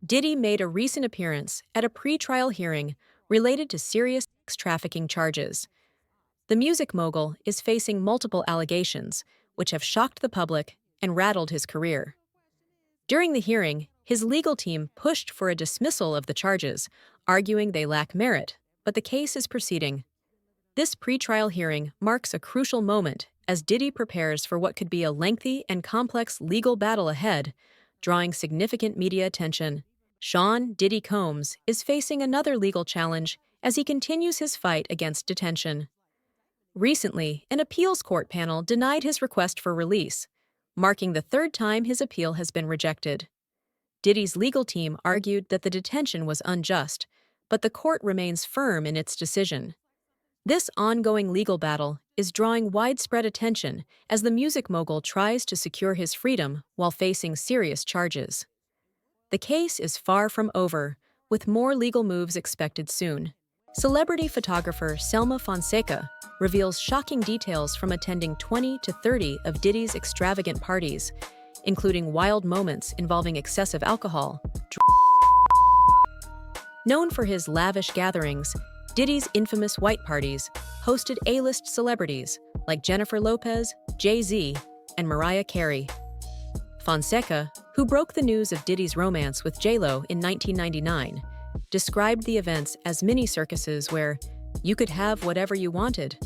Diddy made a recent appearance at a pre-trial hearing related to serious sex trafficking charges. The music mogul is facing multiple allegations, which have shocked the public and rattled his career. During the hearing, his legal team pushed for a dismissal of the charges, arguing they lack merit, but the case is proceeding. This pre-trial hearing marks a crucial moment as Diddy prepares for what could be a lengthy and complex legal battle ahead, drawing significant media attention. Sean "Diddy" Combs is facing another legal challenge as he continues his fight against detention. Recently, an appeals court panel denied his request for release, marking the third time his appeal has been rejected. Diddy's legal team argued that the detention was unjust, but the court remains firm in its decision. This ongoing legal battle is drawing widespread attention as the music mogul tries to secure his freedom while facing serious charges. The case is far from over, with more legal moves expected soon. Celebrity photographer Selma Fonseca reveals shocking details from attending 20 to 30 of Diddy's extravagant parties, including wild moments involving excessive alcohol. Known for his lavish gatherings, Diddy's infamous white parties hosted A-list celebrities like Jennifer Lopez, Jay-Z, and Mariah Carey. Fonseca, who broke the news of Diddy's romance with J-Lo in 1999, described the events as mini-circuses where you could have whatever you wanted.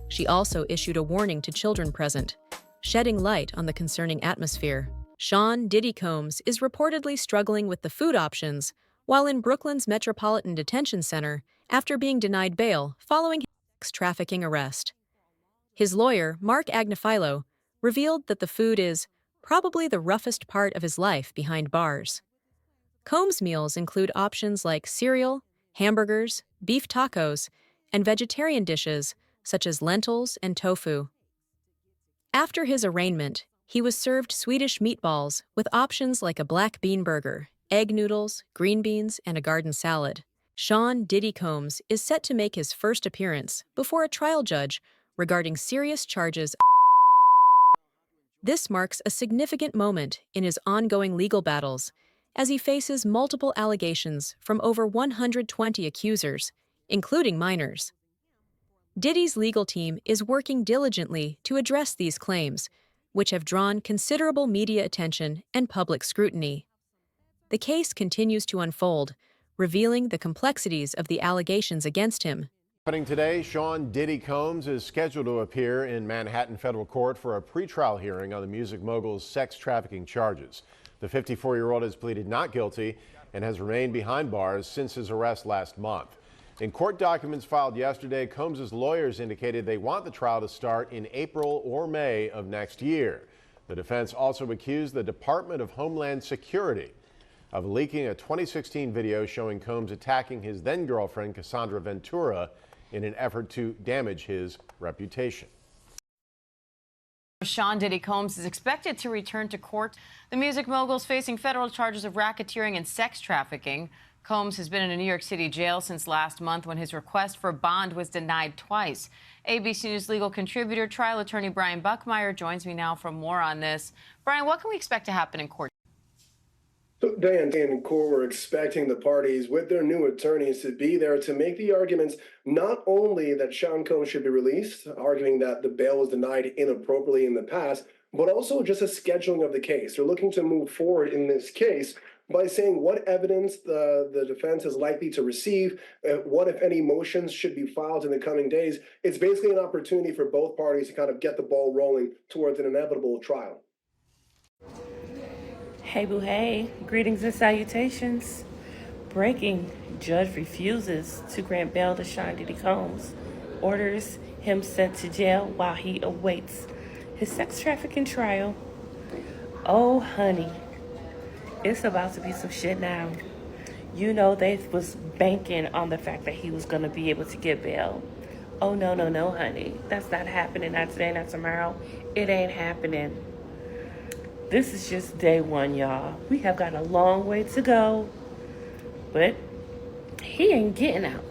She also issued a warning to children present, shedding light on the concerning atmosphere. Sean "Diddy" Combs is reportedly struggling with the food options while in Brooklyn's Metropolitan Detention Center after being denied bail following his sex trafficking arrest. His lawyer, Mark Agnifilo, revealed that the food is probably the roughest part of his life behind bars. Combs' meals include options like cereal, hamburgers, beef tacos, and vegetarian dishes such as lentils and tofu. After his arraignment, he was served Swedish meatballs with options like a black bean burger, egg noodles, green beans, and a garden salad. Sean "Diddy" Combs is set to make his first appearance before a trial judge regarding serious charges. This marks a significant moment in his ongoing legal battles as he faces multiple allegations from over 120 accusers, including minors. Diddy's legal team is working diligently to address these claims, which have drawn considerable media attention and public scrutiny. The case continues to unfold, revealing the complexities of the allegations against him. Happening today, Sean "Diddy" Combs is scheduled to appear in Manhattan federal court for a pretrial hearing on the music mogul's sex trafficking charges. The 54-year-old has pleaded not guilty and has remained behind bars since his arrest last month. In court documents filed yesterday, Combs' lawyers indicated they want the trial to start in April or May of next year. The defense also accused the Department of Homeland Security of leaking a 2016 video showing Combs attacking his then-girlfriend Cassandra Ventura in an effort to damage his reputation. Sean "Diddy" Combs is expected to return to court. The music mogul is facing federal charges of racketeering and sex trafficking. Combs has been in a New York City jail since last month when his request for bond was denied twice. ABC News legal contributor, trial attorney Brian Buckmeyer joins me now for more on this. Brian, what can we expect to happen in court? So Dan, in court, we're expecting the parties with their new attorneys to be there to make the arguments not only that Sean Combs should be released, arguing that the bail was denied inappropriately in the past, but also just a scheduling of the case. They're looking to move forward in this case by saying what evidence the defense is likely to receive, what, if any, motions should be filed in the coming days. It's basically an opportunity for both parties to kind of get the ball rolling towards an inevitable trial. Hey boo hey, greetings and salutations. Breaking, judge refuses to grant bail to Sean "Diddy" Combs, orders him sent to jail while he awaits his sex trafficking trial. Oh honey, it's about to be some shit now. You know they was banking on the fact that he was gonna be able to get bail. Oh no, honey, that's not happening, not today, not tomorrow. It ain't happening. This is just day one, y'all. We have got a long way to go, but he ain't getting out.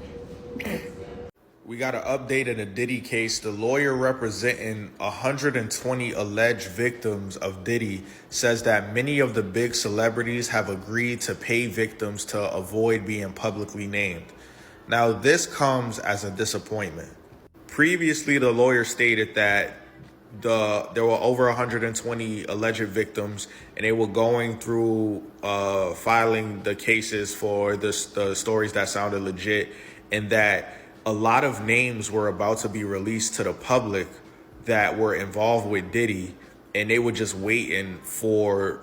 We got an update in the Diddy case. The lawyer representing 120 alleged victims of Diddy says that many of the big celebrities have agreed to pay victims to avoid being publicly named. Now, this comes as a disappointment. Previously, the lawyer stated that there were over 120 alleged victims, and they were going through filing the cases for the stories that sounded legit, and that a lot of names were about to be released to the public that were involved with Diddy, and they were just waiting for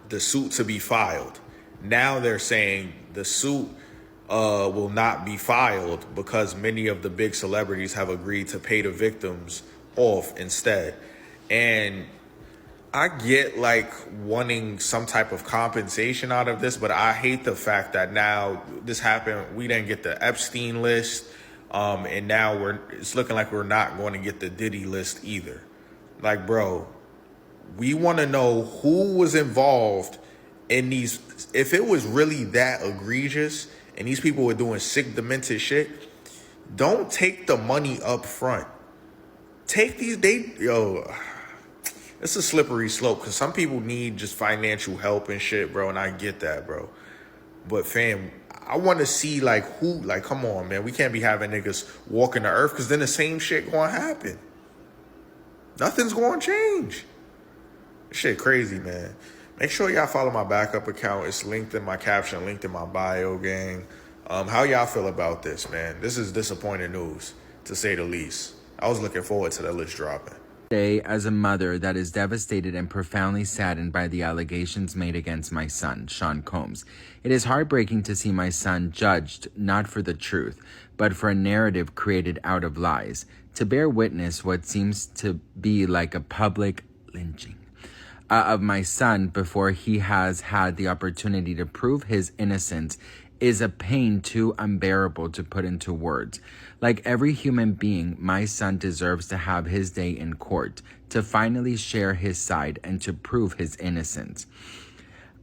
the suit to be filed. Now they're saying the suit will not be filed because many of the big celebrities have agreed to pay the victims off instead. And I get like wanting some type of compensation out of this, but I hate the fact that now this happened. We didn't get the Epstein list, and now it's looking like we're not going to get the Diddy list either. Like, bro, we want to know who was involved in these. If it was really that egregious and these people were doing sick, demented shit, don't take the money up front. Take these, it's a slippery slope because some people need just financial help and shit, bro, and I get that, bro. But fam, I want to see come on, man. We can't be having niggas walking the earth because then the same shit going to happen. Nothing's going to change. This shit crazy, man. Make sure y'all follow my backup account. It's linked in my caption, linked in my bio, gang. How y'all feel about this, man? This is disappointing news, to say the least. I was looking forward to that list dropping. As a mother that is devastated and profoundly saddened by the allegations made against my son, Sean Combs. It is heartbreaking to see my son judged not for the truth, but for a narrative created out of lies, to bear witness what seems to be like a public lynching of my son before he has had the opportunity to prove his innocence is a pain too unbearable to put into words. Like every human being, my son deserves to have his day in court, to finally share his side and to prove his innocence.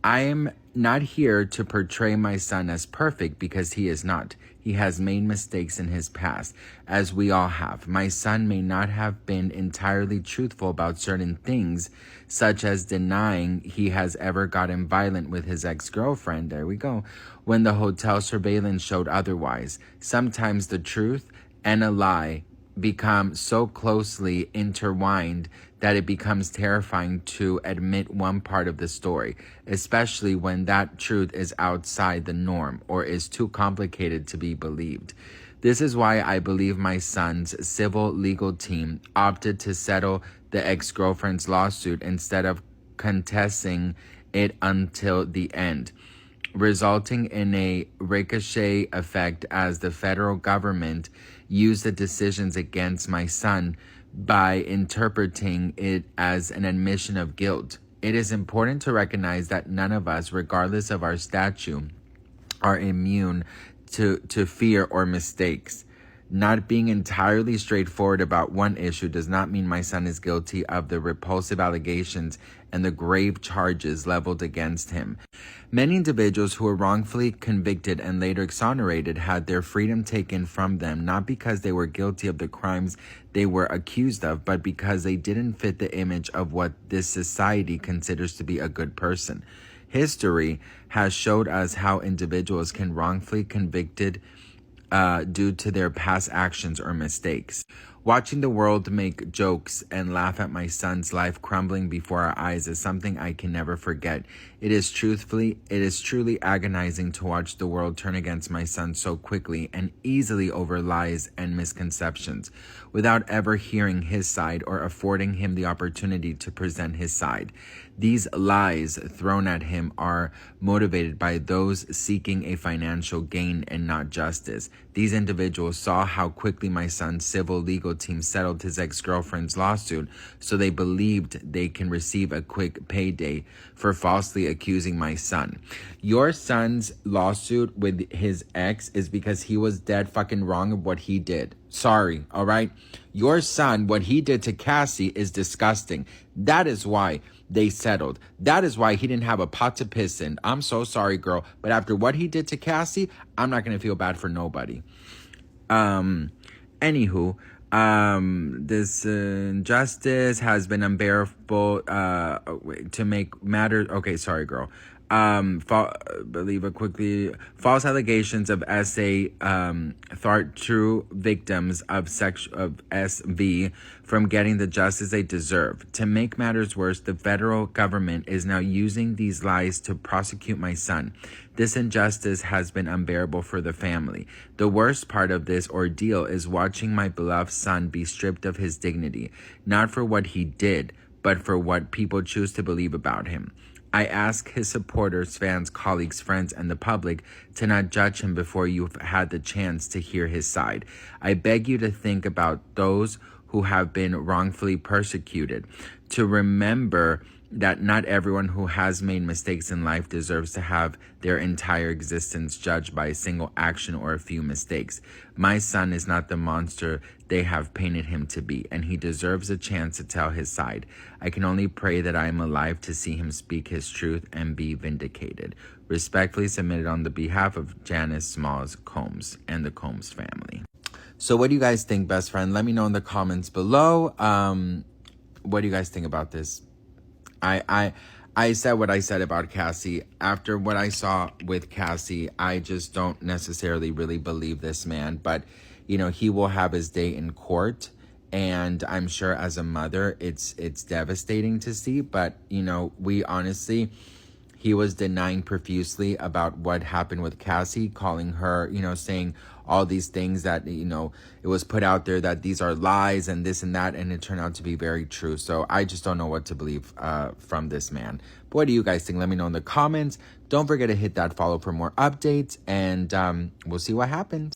I am not here to portray my son as perfect because he is not. He has made mistakes in his past, as we all have. My son may not have been entirely truthful about certain things, such as denying he has ever gotten violent with his ex-girlfriend, there we go, when the hotel surveillance showed otherwise. Sometimes the truth and a lie become so closely intertwined that it becomes terrifying to admit one part of the story, especially when that truth is outside the norm or is too complicated to be believed. This is why I believe my son's civil legal team opted to settle the ex-girlfriend's lawsuit instead of contesting it until the end, resulting in a ricochet effect as the federal government used the decisions against my son by interpreting it as an admission of guilt. It is important to recognize that none of us, regardless of our stature, are immune to fear or mistakes. Not being entirely straightforward about one issue does not mean my son is guilty of the repulsive allegations and the grave charges leveled against him. Many individuals who were wrongfully convicted and later exonerated had their freedom taken from them, not because they were guilty of the crimes they were accused of, but because they didn't fit the image of what this society considers to be a good person. History has showed us how individuals can wrongfully convicted due to their past actions or mistakes. Watching the world make jokes and laugh at my son's life crumbling before our eyes is something I can never forget. It is truly agonizing to watch the world turn against my son so quickly and easily over lies and misconceptions, without ever hearing his side or affording him the opportunity to present his side. These lies thrown at him are motivated by those seeking a financial gain and not justice. These individuals saw how quickly my son's civil legal team settled his ex-girlfriend's lawsuit, so they believed they can receive a quick payday for falsely accusing my son. Your son's lawsuit with his ex is because he was dead fucking wrong of what he did. Sorry, all right? Your son, what he did to Cassie is disgusting. That is why they settled. That is why he didn't have a pot to piss in. I'm so sorry, girl. But after what he did to Cassie, I'm not going to feel bad for nobody. Anywho, this injustice has been unbearable to make matters. Okay, sorry, girl. Believe it quickly. False allegations of SA thwart true victims of SV from getting the justice they deserve. To make matters worse, the federal government is now using these lies to prosecute my son. This injustice has been unbearable for the family. The worst part of this ordeal is watching my beloved son be stripped of his dignity, not for what he did, but for what people choose to believe about him. I ask his supporters, fans, colleagues, friends, and the public to not judge him before you've had the chance to hear his side. I beg you to think about those who have been wrongfully persecuted, to remember that not everyone who has made mistakes in life deserves to have their entire existence judged by a single action or a few mistakes. My son is not the monster they have painted him to be, and he deserves a chance to tell his side. I can only pray that I am alive to see him speak his truth and be vindicated. Respectfully submitted on the behalf of Janice Smalls Combs and the Combs family. So what do you guys think, best friend? Let me know in the comments below. What do you guys think about this? I said what I said about Cassie. After what I saw with Cassie, I just don't necessarily really believe this man. But, you know, he will have his day in court. And I'm sure as a mother, it's devastating to see. But, you know, he was denying profusely about what happened with Cassie, calling her, you know, saying all these things that, you know, it was put out there that these are lies and this and that, and it turned out to be very true. So I just don't know what to believe from this man. But what do you guys think? Let me know in the comments. Don't forget to hit that follow for more updates, and we'll see what happens.